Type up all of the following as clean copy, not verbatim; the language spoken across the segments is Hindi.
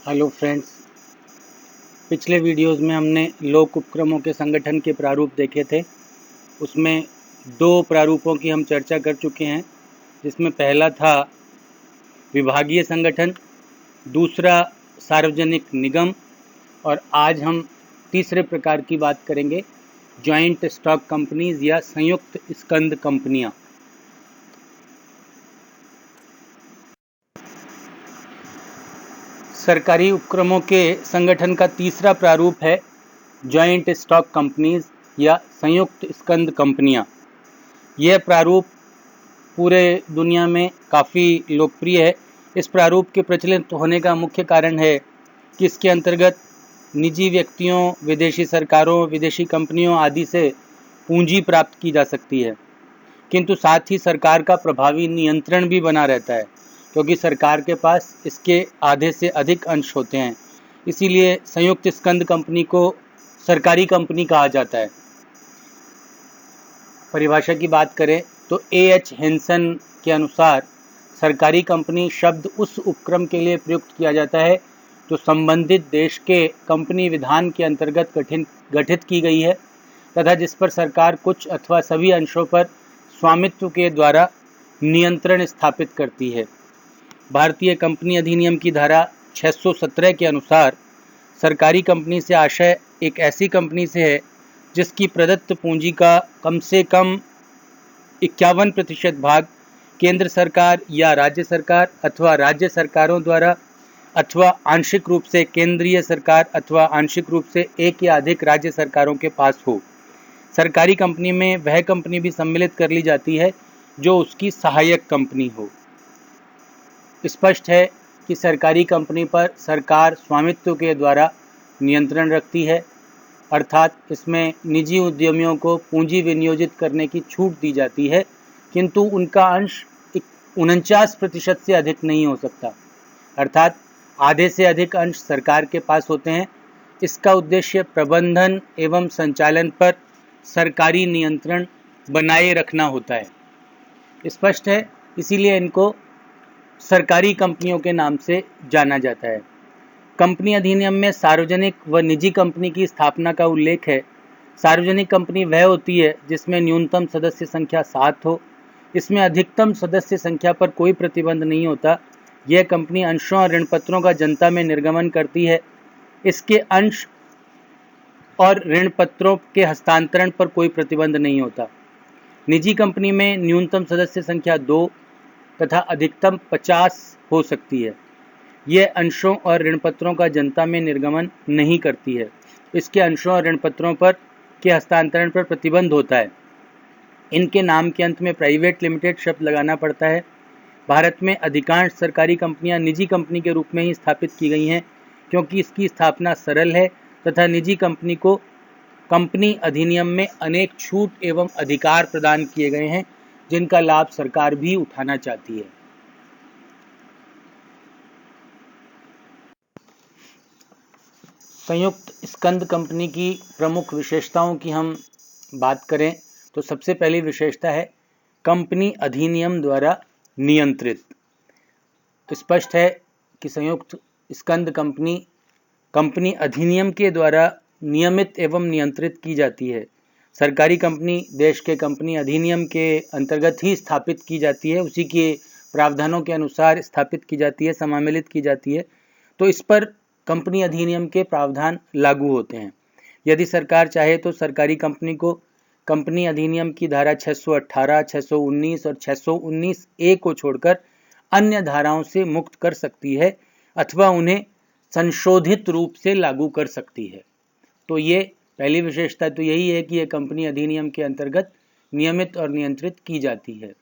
हेलो फ्रेंड्स, पिछले वीडियोस में हमने लोक उपक्रमों के संगठन के प्रारूप देखे थे। उसमें दो प्रारूपों की हम चर्चा कर चुके हैं, जिसमें पहला था विभागीय संगठन, दूसरा सार्वजनिक निगम और आज हम तीसरे प्रकार की बात करेंगे, जॉइंट स्टॉक कंपनीज या संयुक्त स्कंद कंपनियां। सरकारी उपक्रमों के संगठन का तीसरा प्रारूप है जॉइंट स्टॉक कंपनीज या संयुक्त स्कंद कंपनियां। यह प्रारूप पूरे दुनिया में काफ़ी लोकप्रिय है। इस प्रारूप के प्रचलित होने का मुख्य कारण है कि इसके अंतर्गत निजी व्यक्तियों, विदेशी सरकारों, विदेशी कंपनियों आदि से पूंजी प्राप्त की जा सकती है, किंतु साथ ही सरकार का प्रभावी नियंत्रण भी बना रहता है, क्योंकि सरकार के पास इसके आधे से अधिक अंश होते हैं। इसीलिए संयुक्त स्कंद कंपनी को सरकारी कंपनी कहा जाता है। परिभाषा की बात करें तो A.H. हेंसन के अनुसार सरकारी कंपनी शब्द उस उपक्रम के लिए प्रयुक्त किया जाता है जो संबंधित देश के कंपनी विधान के अंतर्गत गठित की गई है तथा जिस पर सरकार कुछ अथवा सभी अंशों पर स्वामित्व के द्वारा नियंत्रण स्थापित करती है। भारतीय कंपनी अधिनियम की धारा 617 के अनुसार सरकारी कंपनी से आशय एक ऐसी कंपनी से है जिसकी प्रदत्त पूंजी का कम से कम 51% भाग केंद्र सरकार या राज्य सरकार अथवा राज्य सरकारों द्वारा अथवा आंशिक रूप से केंद्रीय सरकार अथवा आंशिक रूप से एक या अधिक राज्य सरकारों के पास हो। सरकारी कंपनी में वह कंपनी भी सम्मिलित कर ली जाती है जो उसकी सहायक कंपनी हो। स्पष्ट है कि सरकारी कंपनी पर सरकार स्वामित्व के द्वारा नियंत्रण रखती है, अर्थात इसमें निजी उद्यमियों को पूंजी विनियोजित करने की छूट दी जाती है, किंतु उनका अंश 49% से अधिक नहीं हो सकता, अर्थात आधे से अधिक अंश सरकार के पास होते हैं। इसका उद्देश्य प्रबंधन एवं संचालन पर सरकारी नियंत्रण बनाए रखना होता है। स्पष्ट है, इसीलिए इनको सरकारी कंपनियों के नाम से जाना जाता है। कंपनी अधिनियम में सार्वजनिक व निजी कंपनी की स्थापना का उल्लेख है। सार्वजनिक कंपनी वह होती है जिसमें न्यूनतम सदस्य संख्या 7 हो। इसमें अधिकतम सदस्य संख्या पर कोई प्रतिबंध नहीं होता। यह कंपनी अंशों और ऋणपत्रों का जनता में निर्गमन करती है। इसके अंश और ऋणपत्रों के हस्तांतरण पर कोई प्रतिबंध नहीं होता। निजी कंपनी में न्यूनतम सदस्य संख्या 2 तथा अधिकतम 50 हो सकती है। यह अंशों और ऋणपत्रों का जनता में निर्गमन नहीं करती है। इसके अंशों और ऋणपत्रों पर के हस्तांतरण पर प्रतिबंध होता है। इनके नाम के अंत में प्राइवेट लिमिटेड शब्द लगाना पड़ता है। भारत में अधिकांश सरकारी कंपनियां निजी कंपनी के रूप में ही स्थापित की गई हैं, क्योंकि इसकी स्थापना सरल है तथा निजी कंपनी को कंपनी अधिनियम में अनेक छूट एवं अधिकार प्रदान किए गए हैं, जिनका लाभ सरकार भी उठाना चाहती है। संयुक्त स्कंद कंपनी की प्रमुख विशेषताओं की हम बात करें तो सबसे पहली विशेषता है कंपनी अधिनियम द्वारा नियंत्रित। तो स्पष्ट है कि संयुक्त स्कंद कंपनी अधिनियम के द्वारा नियमित एवं नियंत्रित की जाती है। सरकारी कंपनी देश के कंपनी अधिनियम के अंतर्गत ही स्थापित की जाती है, उसी के प्रावधानों के अनुसार स्थापित की जाती है, समामेलित की जाती है, तो इस पर कंपनी अधिनियम के प्रावधान लागू होते हैं। यदि सरकार चाहे तो सरकारी कंपनी को कंपनी अधिनियम की धारा 618, 619 और 619A को छोड़कर अन्य धाराओं से मुक्त कर सकती है अथवा उन्हें संशोधित रूप से लागू कर सकती है। तो ये पहली विशेषता तो यही है कि यह कंपनी अधिनियम के अंतर्गत नियमित और नियंत्रित की जाती है।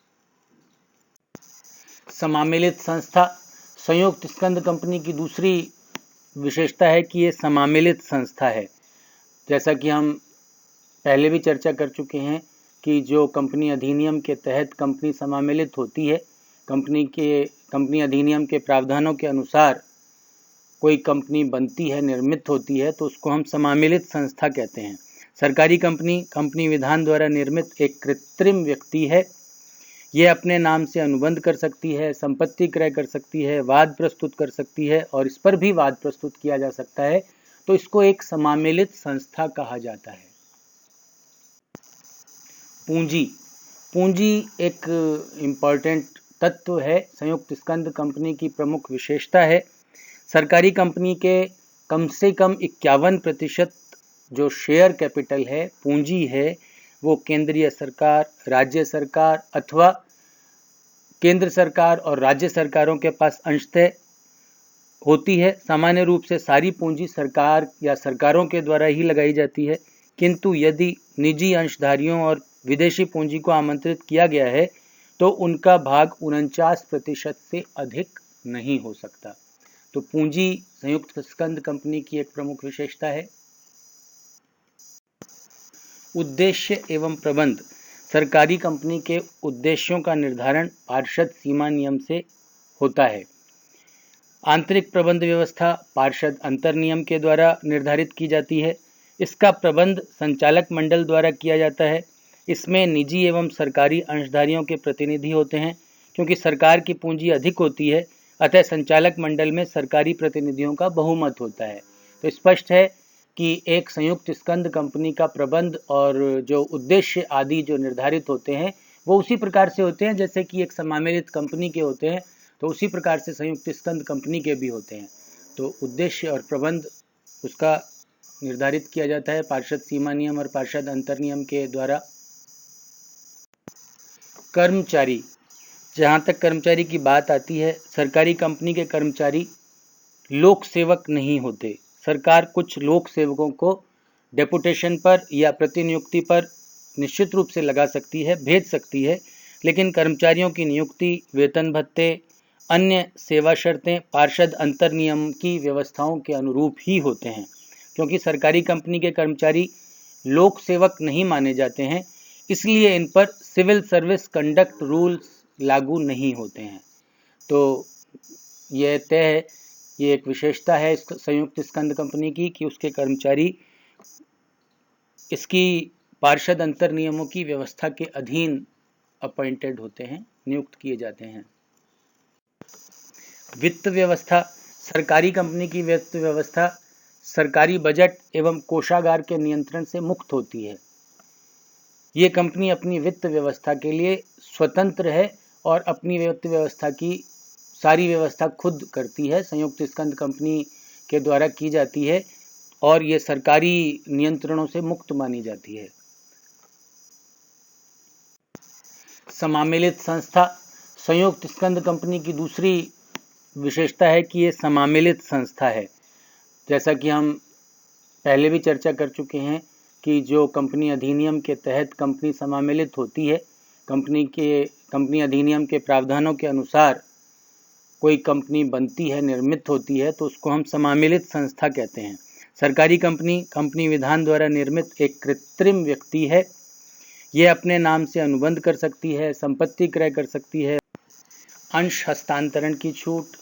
समामेलित संस्था संयुक्त स्कंद कंपनी की दूसरी विशेषता है कि ये समामेलित संस्था है। जैसा कि हम पहले भी चर्चा कर चुके हैं कि जो कंपनी अधिनियम के तहत कंपनी समामेलित होती है, कंपनी अधिनियम के प्रावधानों के अनुसार कोई कंपनी बनती है, निर्मित होती है, तो उसको हम समामेलित संस्था कहते हैं। सरकारी कंपनी विधान द्वारा निर्मित एक कृत्रिम व्यक्ति है। ये अपने नाम से अनुबंध कर सकती है, संपत्ति क्रय कर सकती है, वाद प्रस्तुत कर सकती है और इस पर भी वाद प्रस्तुत किया जा सकता है, तो इसको एक समामेलित संस्था कहा जाता है। पूंजी पूंजी एक इम्पॉर्टेंट तत्व है, संयुक्त स्कंद कंपनी की प्रमुख विशेषता है। सरकारी कंपनी के कम से कम 51% जो शेयर कैपिटल है, पूंजी है, वो केंद्रीय सरकार, राज्य सरकार अथवा केंद्र सरकार और राज्य सरकारों के पास अंशतः होती है। सामान्य रूप से सारी पूंजी सरकार या सरकारों के द्वारा ही लगाई जाती है, किंतु यदि निजी अंशधारियों और विदेशी पूंजी को आमंत्रित किया गया है तो उनका भाग 49% से अधिक नहीं हो सकता। तो पूंजी संयुक्त स्कंद कंपनी की एक प्रमुख विशेषता है। उद्देश्य एवं प्रबंध। सरकारी कंपनी के उद्देश्यों का निर्धारण पार्षद सीमा नियम से होता है। आंतरिक प्रबंध व्यवस्था पार्षद अंतर नियम के द्वारा निर्धारित की जाती है। इसका प्रबंध संचालक मंडल द्वारा किया जाता है। इसमें निजी एवं सरकारी अंशधारियों के प्रतिनिधि होते हैं। क्योंकि सरकार की पूंजी अधिक होती है, अतः संचालक मंडल में सरकारी प्रतिनिधियों का बहुमत होता है। तो स्पष्ट है कि एक संयुक्त स्कंद कंपनी का प्रबंध और जो उद्देश्य आदि जो निर्धारित होते हैं वो उसी प्रकार से होते हैं जैसे कि एक समामेलित कंपनी के होते हैं, तो उसी प्रकार से संयुक्त स्कंद कंपनी के भी होते हैं। तो उद्देश्य और प्रबंध उसका निर्धारित किया जाता है पार्षद सीमा नियम और पार्षद अंतर नियम के द्वारा। कर्मचारी, जहाँ तक कर्मचारी की बात आती है, सरकारी कंपनी के कर्मचारी लोक सेवक नहीं होते। सरकार कुछ लोक सेवकों को डेपुटेशन पर या प्रतिनियुक्ति पर निश्चित रूप से लगा सकती है, भेज सकती है, लेकिन कर्मचारियों की नियुक्ति, वेतन भत्ते, अन्य सेवा शर्तें पार्षद अंतर नियम की व्यवस्थाओं के अनुरूप ही होते हैं। क्योंकि सरकारी कंपनी के कर्मचारी लोक सेवक नहीं माने जाते हैं, इसलिए इन पर सिविल सर्विस कंडक्ट रूल्स लागू नहीं होते हैं। तो यह तय है, ये एक विशेषता है इस संयुक्त स्कंद कंपनी की कि उसके कर्मचारी इसकी पार्षद अंतर नियमों की व्यवस्था के अधीन अपॉइंटेड होते हैं, नियुक्त किए जाते हैं। वित्त व्यवस्था। सरकारी कंपनी की वित्त व्यवस्था सरकारी बजट एवं कोषागार के नियंत्रण से मुक्त होती है। ये कंपनी अपनी वित्त व्यवस्था के लिए स्वतंत्र है और अपनी वित्त व्यवस्था की सारी व्यवस्था खुद करती है, संयुक्त स्कंद कंपनी के द्वारा की जाती है और ये सरकारी नियंत्रणों से मुक्त मानी जाती है। समामेलित संस्था। संयुक्त स्कंद कंपनी की दूसरी विशेषता है कि ये समामेलित संस्था है। जैसा कि हम पहले भी चर्चा कर चुके हैं कि जो कंपनी अधिनियम के तहत कंपनी समामेलित होती है, कंपनी अधिनियम के प्रावधानों के अनुसार कोई कंपनी बनती है, निर्मित होती है, तो उसको हम समामेलित संस्था कहते हैं। सरकारी कंपनी विधान द्वारा निर्मित एक कृत्रिम व्यक्ति है। यह अपने नाम से अनुबंध कर सकती है, संपत्ति क्रय कर सकती है, अंश हस्तांतरण की छूट।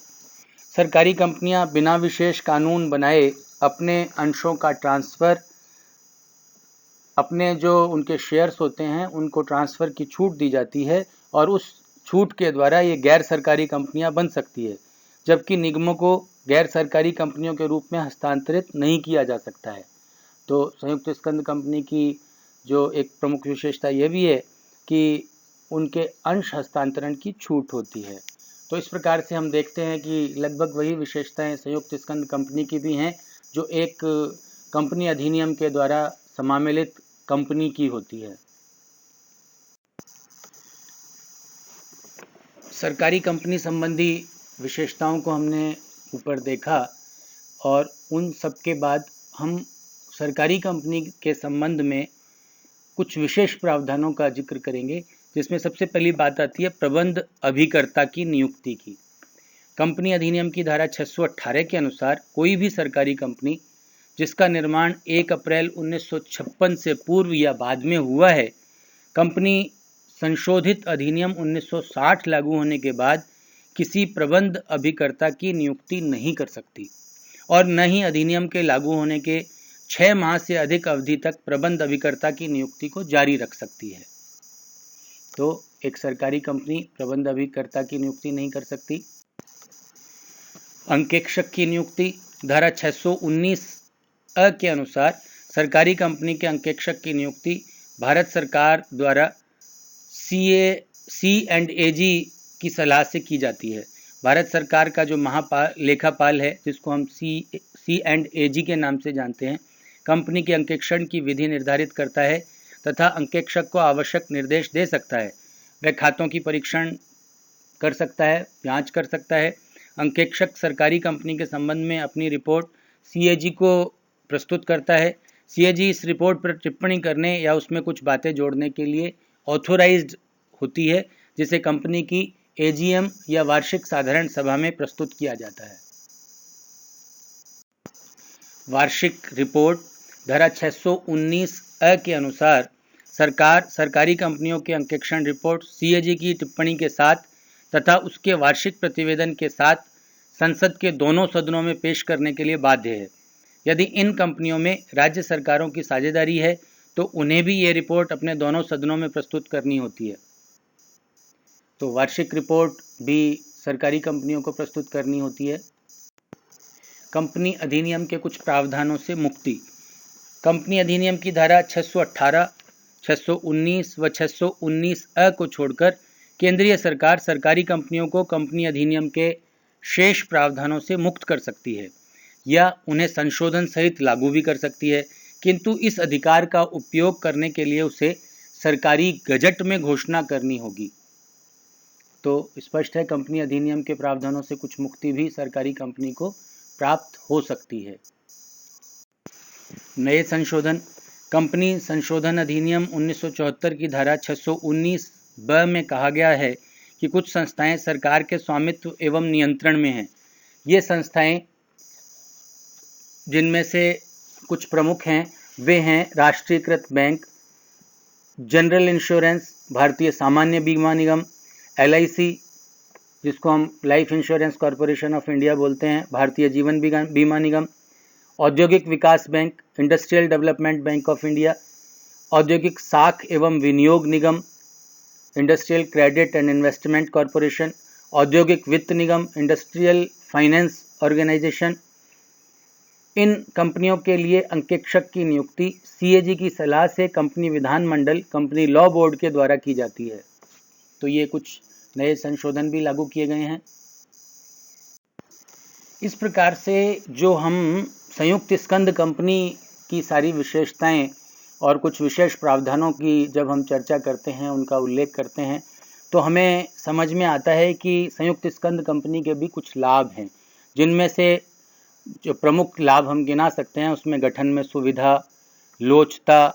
सरकारी कंपनियां बिना विशेष कानून बनाए अपने अंशों का ट्रांसफ़र, अपने जो उनके शेयर्स होते हैं उनको ट्रांसफ़र की छूट दी जाती है और उस छूट के द्वारा ये गैर सरकारी कंपनियां बन सकती है, जबकि निगमों को गैर सरकारी कंपनियों के रूप में हस्तांतरित नहीं किया जा सकता है। तो संयुक्त स्कंद कंपनी की जो एक प्रमुख विशेषता यह भी है कि उनके अंश हस्तांतरण की छूट होती है। तो इस प्रकार से हम देखते हैं कि लगभग वही विशेषताएं संयुक्त स्कंद कंपनी की भी हैं जो एक कंपनी अधिनियम के द्वारा समामेलित कंपनी की होती है। सरकारी कंपनी संबंधी विशेषताओं को हमने ऊपर देखा और उन सब के बाद हम सरकारी कंपनी के संबंध में कुछ विशेष प्रावधानों का जिक्र करेंगे, जिसमें सबसे पहली बात आती है प्रबंध अभिकर्ता की नियुक्ति की। कंपनी अधिनियम की धारा 618 के अनुसार कोई भी सरकारी कंपनी जिसका निर्माण 1 अप्रैल 1956 से पूर्व या बाद में हुआ है, कंपनी संशोधित अधिनियम 1960 लागू होने के बाद किसी प्रबंध अभिकर्ता की नियुक्ति नहीं कर सकती और न ही अधिनियम के लागू होने के 6 माह से अधिक अवधि तक प्रबंध अभिकर्ता की नियुक्ति को जारी रख सकती है। तो एक सरकारी कंपनी प्रबंध अभिकर्ता की नियुक्ति नहीं कर सकती। अंकेक्षक की नियुक्ति धारा 619 अ के अनुसार सरकारी कंपनी के अंकेक्षक की नियुक्ति भारत सरकार द्वारा C&AG की सलाह से की जाती है। भारत सरकार का जो लेखापाल है, जिसको हम C&AG के नाम से जानते हैं, कंपनी के अंकेक्षण की विधि निर्धारित करता है तथा अंकेक्षक को आवश्यक निर्देश दे सकता है। वह खातों की परीक्षण कर सकता है, जांच कर सकता है। अंकेक्षक सरकारी कंपनी के संबंध में अपनी रिपोर्ट CAG को प्रस्तुत करता है। CAG इस रिपोर्ट पर टिप्पणी करने या उसमें कुछ बातें जोड़ने के लिए ऑथोराइज्ड होती है, जिसे कंपनी की AGM या वार्षिक साधारण सभा में प्रस्तुत किया जाता है। वार्षिक रिपोर्ट धारा 619 अ के अनुसार सरकार सरकारी कंपनियों के अंकेक्षण रिपोर्ट CAG की टिप्पणी के साथ तथा उसके वार्षिक प्रतिवेदन के साथ संसद के दोनों सदनों में पेश करने के लिए बाध्य है। यदि इन कंपनियों में राज्य सरकारों की साझेदारी है तो उन्हें भी ये रिपोर्ट अपने दोनों सदनों में प्रस्तुत करनी होती है। तो वार्षिक रिपोर्ट भी सरकारी कंपनियों को प्रस्तुत करनी होती है। कंपनी अधिनियम के कुछ प्रावधानों से मुक्ति। कंपनी अधिनियम की धारा 618, 619 व 619 अ को छोड़कर केंद्रीय सरकार सरकारी कंपनियों को कंपनी अधिनियम के शेष प्रावधानों से मुक्त कर सकती है या उन्हें संशोधन सहित लागू भी कर सकती है, किंतु इस अधिकार का उपयोग करने के लिए उसे सरकारी गजट में घोषणा करनी होगी। तो स्पष्ट है, कंपनी अधिनियम के प्रावधानों से कुछ मुक्ति भी सरकारी कंपनी को प्राप्त हो सकती है। नए संशोधन। कंपनी संशोधन अधिनियम 1974 की धारा 619 ब में कहा गया है कि कुछ संस्थाएं सरकार के स्वामित्व एवं नियंत्रण में हैं। ये संस्थाएं, जिनमें से कुछ प्रमुख हैं, वे हैं राष्ट्रीयकृत बैंक, जनरल इंश्योरेंस, भारतीय सामान्य बीमा निगम, LIC, जिसको हम life insurance corporation of India बोलते हैं, भारतीय जीवन बीमा निगम, औद्योगिक विकास bank, industrial development bank of India, औद्योगिक साख एवं विनियोग निगम, industrial credit and investment corporation, औद्योगिक वित्त निगम, इंडस्ट्रियल फाइनेंस ऑर्गेनाइजेशन। इन कंपनियों के लिए अंकेक्षक की नियुक्ति CAG की सलाह से कंपनी विधान मंडल, कंपनी लॉ बोर्ड के द्वारा की जाती है। तो ये कुछ नए संशोधन भी लागू किए गए हैं। इस प्रकार से जो हम संयुक्त स्कंद कंपनी की सारी विशेषताएं और कुछ विशेष प्रावधानों की जब हम चर्चा करते हैं, उनका उल्लेख करते हैं, तो हमें समझ में आता है कि संयुक्त स्कंद कंपनी के भी कुछ लाभ हैं, जिनमें से जो प्रमुख लाभ हम गिना सकते हैं उसमें गठन में सुविधा, लोचता,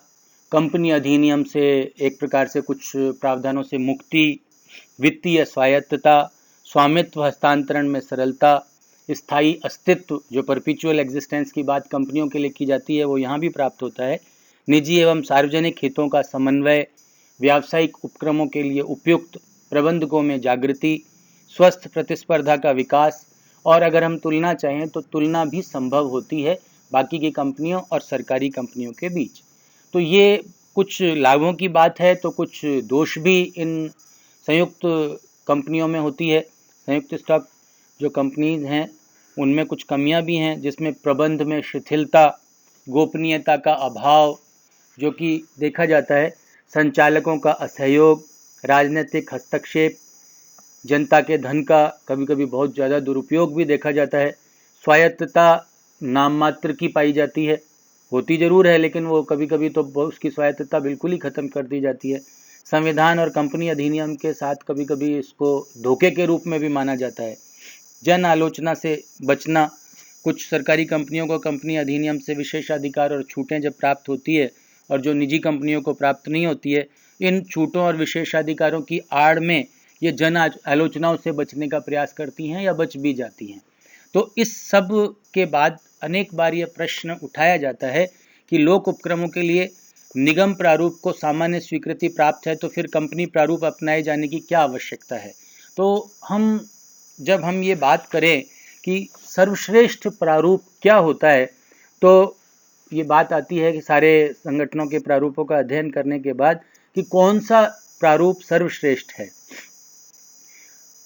कंपनी अधिनियम से एक प्रकार से कुछ प्रावधानों से मुक्ति, वित्तीय स्वायत्तता, स्वामित्व हस्तांतरण में सरलता, स्थायी अस्तित्व, जो परपिचुअल एग्जिस्टेंस की बात कंपनियों के लिए की जाती है वो यहाँ भी प्राप्त होता है, निजी एवं सार्वजनिक हितों का समन्वय, व्यावसायिक उपक्रमों के लिए उपयुक्त, प्रबंधकों में जागृति, स्वस्थ प्रतिस्पर्धा का विकास, और अगर हम तुलना चाहें तो तुलना भी संभव होती है बाकी की कंपनियों और सरकारी कंपनियों के बीच। तो ये कुछ लाभों की बात है, तो कुछ दोष भी इन संयुक्त कंपनियों में होती है। संयुक्त स्टॉक जो कंपनीज हैं उनमें कुछ कमियां भी हैं, जिसमें प्रबंध में शिथिलता, गोपनीयता का अभाव जो कि देखा जाता है, संचालकों का असहयोग, राजनीतिक हस्तक्षेप, जनता के धन का कभी कभी बहुत ज़्यादा दुरुपयोग भी देखा जाता है, स्वायत्तता नाम मात्र की पाई जाती है, होती ज़रूर है लेकिन वो कभी कभी तो उसकी स्वायत्तता बिल्कुल ही ख़त्म कर दी जाती है। संविधान और कंपनी अधिनियम के साथ कभी कभी इसको धोखे के रूप में भी माना जाता है। जन आलोचना से बचना। कुछ सरकारी कंपनियों को कंपनी अधिनियम से विशेषाधिकार और छूटें जब प्राप्त होती है और जो निजी कंपनियों को प्राप्त नहीं होती है, इन छूटों और विशेषाधिकारों की आड़ में ये जन आलोचनाओं से बचने का प्रयास करती हैं या बच भी जाती हैं। तो इस सब के बाद अनेक बार ये प्रश्न उठाया जाता है कि लोक उपक्रमों के लिए निगम प्रारूप को सामान्य स्वीकृति प्राप्त है तो फिर कंपनी प्रारूप अपनाए जाने की क्या आवश्यकता है। तो जब हम ये बात करें कि सर्वश्रेष्ठ प्रारूप क्या होता है, तो ये बात आती है कि सारे संगठनों के प्रारूपों का अध्ययन करने के बाद कि कौन सा प्रारूप सर्वश्रेष्ठ है,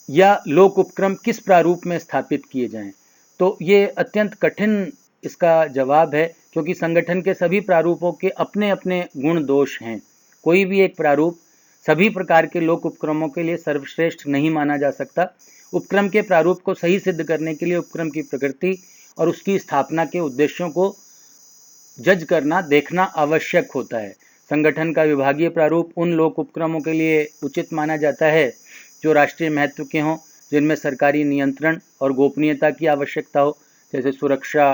या लोक उपक्रम किस प्रारूप में स्थापित किए जाएं? तो ये अत्यंत कठिन इसका जवाब है, क्योंकि संगठन के सभी प्रारूपों के अपने अपने गुण दोष हैं। कोई भी एक प्रारूप सभी प्रकार के लोक उपक्रमों के लिए सर्वश्रेष्ठ नहीं माना जा सकता। उपक्रम के प्रारूप को सही सिद्ध करने के लिए उपक्रम की प्रकृति और उसकी स्थापना के उद्देश्यों को जज करना, देखना आवश्यक होता है। संगठन का विभागीय प्रारूप उन लोक उपक्रमों के लिए उचित माना जाता है जो राष्ट्रीय महत्व के हों, जिनमें सरकारी नियंत्रण और गोपनीयता की आवश्यकता हो, जैसे सुरक्षा,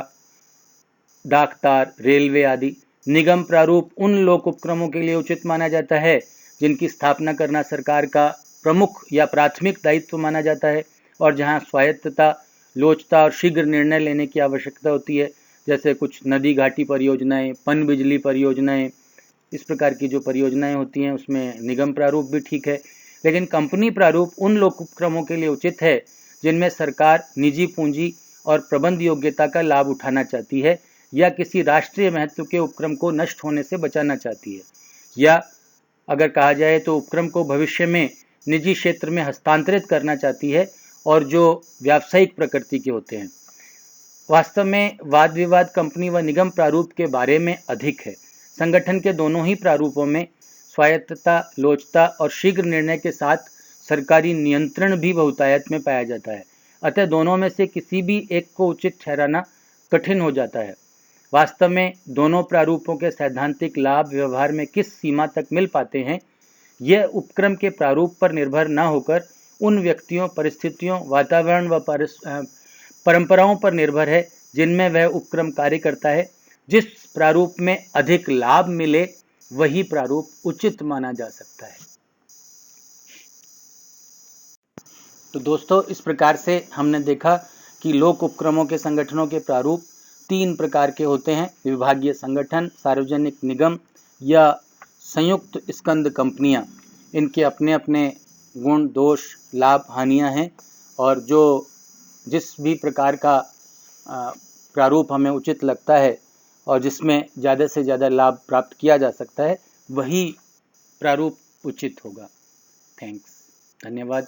डाक तार, रेलवे आदि। निगम प्रारूप उन लोक उपक्रमों के लिए उचित माना जाता है जिनकी स्थापना करना सरकार का प्रमुख या प्राथमिक दायित्व माना जाता है, और जहां स्वायत्तता, लोचता और शीघ्र निर्णय लेने की आवश्यकता होती है, जैसे कुछ नदी घाटी परियोजनाएं, पन बिजली परियोजनाएं, इस प्रकार की जो परियोजनाएं होती हैं उसमें निगम प्रारूप भी ठीक है। लेकिन कंपनी प्रारूप उन लोक उपक्रमों के लिए उचित है जिनमें सरकार निजी पूंजी और प्रबंध योग्यता का लाभ उठाना चाहती है, या किसी राष्ट्रीय महत्व के उपक्रम को नष्ट होने से बचाना चाहती है, या अगर कहा जाए तो उपक्रम को भविष्य में निजी क्षेत्र में हस्तांतरित करना चाहती है और जो व्यावसायिक प्रकृति के होते हैं। वास्तव में वाद विवाद कंपनी व निगम प्रारूप के बारे में अधिक है। संगठन के दोनों ही प्रारूपों में स्वायत्तता, लोचता और शीघ्र निर्णय के साथ सरकारी नियंत्रण भी बहुतायत में पाया जाता है। अतः दोनों में से किसी भी एक को उचित ठहराना कठिन हो जाता है। वास्तव में दोनों प्रारूपों के सैद्धांतिक लाभ व्यवहार में किस सीमा तक मिल पाते हैं, यह उपक्रम के प्रारूप पर निर्भर न होकर उन व्यक्तियों, परिस्थितियों, वातावरण व परंपराओं पर निर्भर है जिनमें वह उपक्रम कार्य करता है। जिस प्रारूप में अधिक लाभ मिले वही प्रारूप उचित माना जा सकता है। तो दोस्तों, इस प्रकार से हमने देखा कि लोक उपक्रमों के संगठनों के प्रारूप 3 प्रकार के होते हैं: विभागीय संगठन, सार्वजनिक निगम या संयुक्त स्कंद कंपनियां। इनके अपने अपने गुण, दोष, लाभ, हानियां हैं, और जिस भी प्रकार का प्रारूप हमें उचित लगता है और जिसमें ज़्यादा से ज़्यादा लाभ प्राप्त किया जा सकता है, वही प्रारूप उचित होगा। थैंक्स, धन्यवाद।